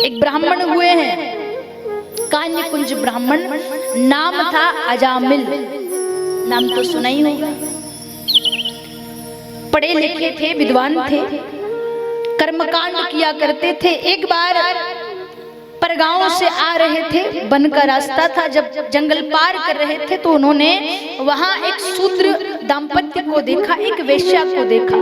एक ब्राह्मण हुए हैं, कान्य कुंज ब्राह्मण, नाम था अजामिल। नाम तो सुना ही होगा। पढ़े लिखे थे, विद्वान थे, कर्मकांड किया करते थे। एक बार परगांव से आ रहे थे, वन का रास्ता था, जब जंगल पार कर रहे थे तो उन्होंने वहां एक शूद्र दाम्पत्य को देखा, एक वेश्या को देखा।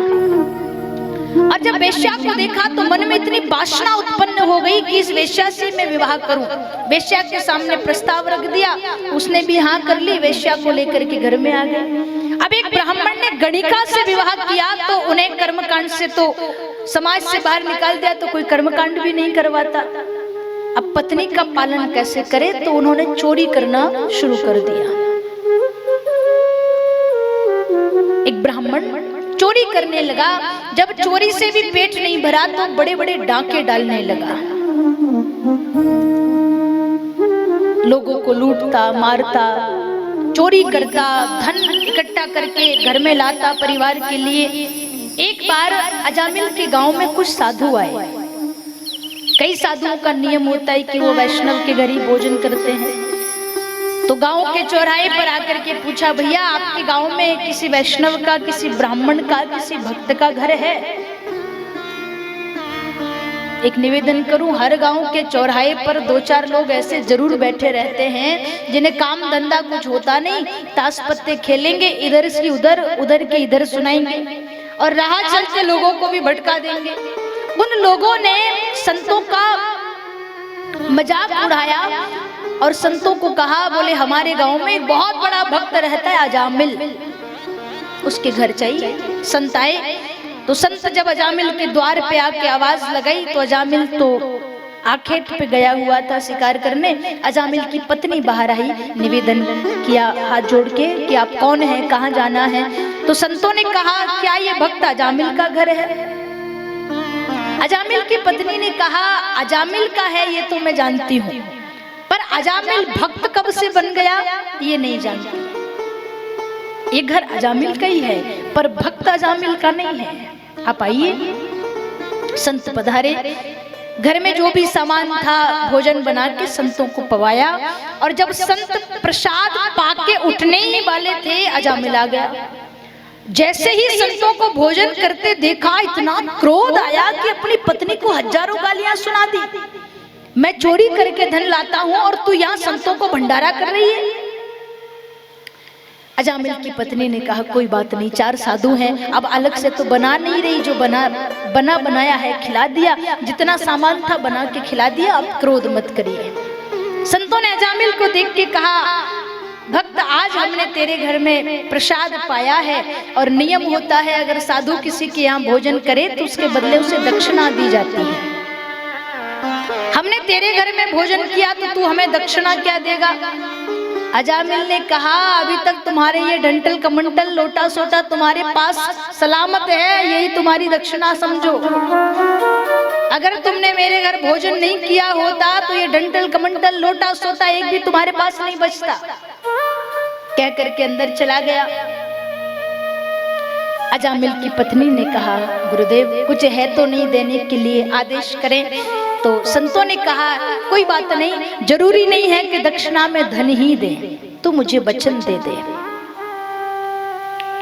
और जब वेश्या को देखा तो मन में इतनी वासना उत्पन्न हो गई कि इस वेश्या से मैं विवाह करूं। वेश्या के सामने प्रस्ताव रख दिया, उसने भी हाँ कर ली, वेश्या को लेकर के घर में आ गए। अब एक ब्राह्मण ने गणिका से विवाह किया तो उन्हें कर्मकांड से तो समाज से बाहर निकाल दिया, तो कोई कर्मकांड भी नहीं करवाता। अब पत्नी का पालन कैसे करे, तो उन्होंने चोरी करना शुरू कर दिया। एक ब्राह्मण चोरी करने लगा। जब चोरी से भी पेट नहीं भरा तो बड़े बड़े डांके डालने लगा, लोगों को लूटता मारता, चोरी करता, धन इकट्ठा करके घर में लाता परिवार के लिए। एक बार अजामिल के गांव में कुछ साधु आए। कई साधुओं का नियम होता है कि वो वैष्णव के घर ही भोजन करते हैं। तो गांव के चौराहे पर आकर के पूछा, भैया आपके गांव में किसी वैष्णव का, किसी ब्राह्मण का, किसी भक्त का घर है? एक निवेदन करूं, हर गांव के चौराहे पर 2-4 लोग ऐसे जरूर बैठे रहते हैं जिन्हें काम धंधा कुछ होता नहीं, ताश पत्ते खेलेंगे, इधर से उधर, उधर के इधर सुनाएंगे और राह चलते लोगों को भी भटका देंगे। उन लोगों ने संतों का मजाक उड़ाया और संतों को कहा, बोले हमारे गांव में एक बहुत बड़ा भक्त रहता है अजामिल, उसके घर चाहिए। संत आए तो संत जब अजामिल के द्वार पे आके आवाज लगाई तो अजामिल तो आखेट पे गया हुआ था शिकार करने। अजामिल की पत्नी बाहर आई, निवेदन किया हाथ जोड़ के कि आप कौन हैं, कहाँ जाना है? तो संतों ने कहा, क्या ये भक्त अजामिल का घर है? अजामिल की पत्नी ने कहा, अजामिल का है ये तो मैं जानती हूँ, पर अजामिल भक्त कब से बन गया ये नहीं जानती। ये घर अजामिल का ही है पर भक्त अजामिल का नहीं है। आप आइए। संत पधारे, घर में जो भी सामान था भोजन बना के संतों को पवाया। और जब संत प्रसाद पाके उठने ही वाले थे, अजामिल आ गया। जैसे ही संतों को भोजन करते देखा, इतना क्रोध आया कि अपनी पत्नी को हजारों गालियां सुना दी। मैं चोरी करके धन लाता हूं और तू यहाँ संतों को भंडारा कर रही है। अजामिल की पत्नी ने कहा, कोई बात नहीं, 4 साधु हैं, अब अलग से तो बना नहीं रही, जो बना बनाया है खिला दिया, जितना सामान था बना के खिला दिया, अब क्रोध मत करिए। संतों ने अजामिल को देख के कहा, भक्त आज हमने तेरे घर में प्रसाद पाया है और नियम होता है अगर साधु किसी के यहाँ भोजन करे तो उसके बदले उसे दक्षिणा दी जाती है। हमने तेरे घर में भोजन किया तो तू हमें दक्षिणा क्या देगा? अजामिल ने कहा, अभी तक तुम्हारे ये डंटल कमंटल लोटा सोटा तुम्हारे पास सलामत है, यही तुम्हारी दक्षिणा समझो। अगर तुमने मेरे घर भोजन नहीं किया होता तो ये डंटल कमंटल लोटा सोटा एक भी तुम्हारे पास नहीं बचता। कह करके अंदर चला गया। अजामिल की पत्नी ने कहा, गुरुदेव कुछ है तो नहीं देने के लिए, आदेश करें। तो संतों ने कहा, कोई बात नहीं, जरूरी नहीं है कि दक्षिणा में धन ही दे, तू मुझे वचन दे दे।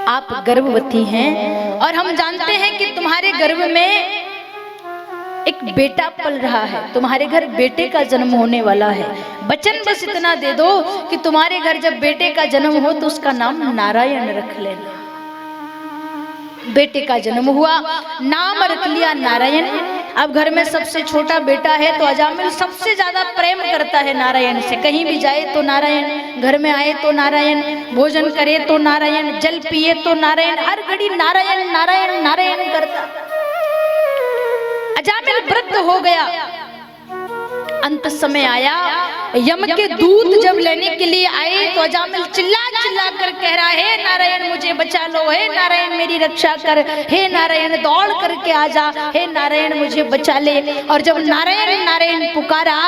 आप गर्भवती हैं और हम जानते हैं कि तुम्हारे गर्भ में एक बेटा पल रहा है, तुम्हारे घर बेटे का जन्म होने वाला है। वचन बस इतना दे दो कि तुम्हारे घर जब बेटे का जन्म हो तो उसका नाम नारायण रख लेना। बेटे का जन्म हुआ, नाम रख लिया नारायण। अब घर में सबसे छोटा बेटा है तो अजामिल सबसे ज्यादा प्रेम करता है नारायण से। कहीं भी जाए तो नारायण, घर में आए तो नारायण, भोजन करे तो नारायण, जल पिए तो नारायण, हर घड़ी नारायण नारायण नारायण करता। अजामिल वृद्ध हो गया। अंत समय आया, यम के दूत जब लेने के लिए आए तो अजामिल चिल्ला चिल्ला कर कह रहा है, हे नारायण मुझे बचा लो, हे नारायण मेरी रक्षा कर, हे नारायण दौड़ करके आ जा, हे नारायण मुझे बचा ले। और जब नारायण नारायण पुकारा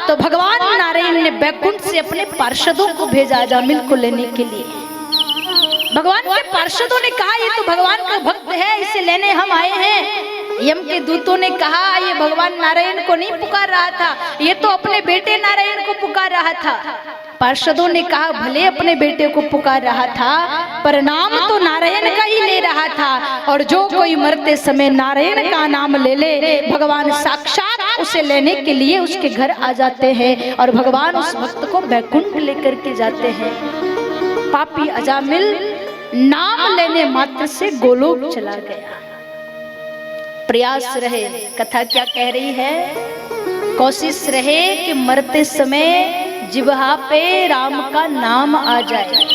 तो भगवान नारायण ने बैकुंठ से अपने पार्षदों को भेजा अजामिल को लेने के लिए। भगवान के पार्षदों ने कहा, ये तो भगवान का भक्त है, इसे लेने हम आए हैं। यम के दूतों ने कहा ये भगवान नारायण को नहीं पुकार रहा था, ये तो अपने बेटे नारायण को पुकार रहा था। पार्षदों ने कहा भले अपने बेटे को पुकार रहा था, पर नाम तो नारायण का ही ले रहा था, और जो कोई मरते समय नारायण का नाम ले ले, भगवान साक्षात उसे लेने के लिए उसके घर आ जाते हैं और भगवान उस भक्त को वैकुंठ लेकर के जाते हैं। पापी अजामिल नाम लेने मात्र से गोलोक चला गया। प्रयास रहे, कथा क्या कह रही है, कोशिश रहे कि मरते समय जिह्वा पे राम का नाम आ जाए।